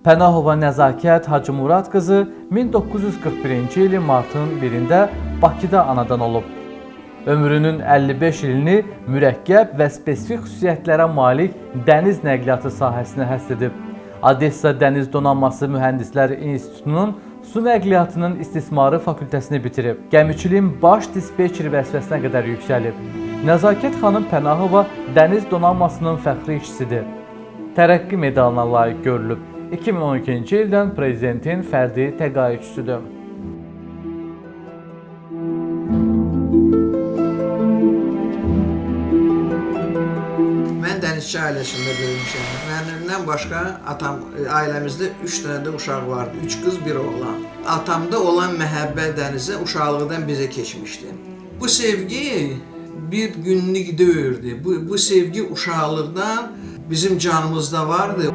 Pənahova Nəzakət Hacımurad qızı 1941-ci ilin martın 1-də Bakıda anadan olub. Ömrünün 55 ilini mürəkkəb və spesifik xüsusiyyətlərə malik dəniz nəqliyyatı sahəsinə həsr edib. Odessa Dəniz Donanması Mühəndislər İnstitutunun su nəqliyyatının istismarı fakültəsini bitirib. Gəmiçiliyin baş dispetçeri vəzifəsinə qədər yüksəlib. Nəzakət xanım Pənahova Dəniz Donanmasının fəxri işçisidir. Tərəqqi medalına layiq görülüb. 2012-ci ildən prezidentin fərdi təqaüdçüsüdür. Mən dənizçi ailəsində böyümüşəm. Mənimdən başqa ailəmizdə 3 dənə də uşaq vardı. 3 qız, 1 oğlan. Atamda olan məhəbbət dənizə uşaqlıqdan bizə keçmişdi. Bu sevgi bir günlük deyildi. Bu sevgi uşaqlıqdan bizim canımızda vardı.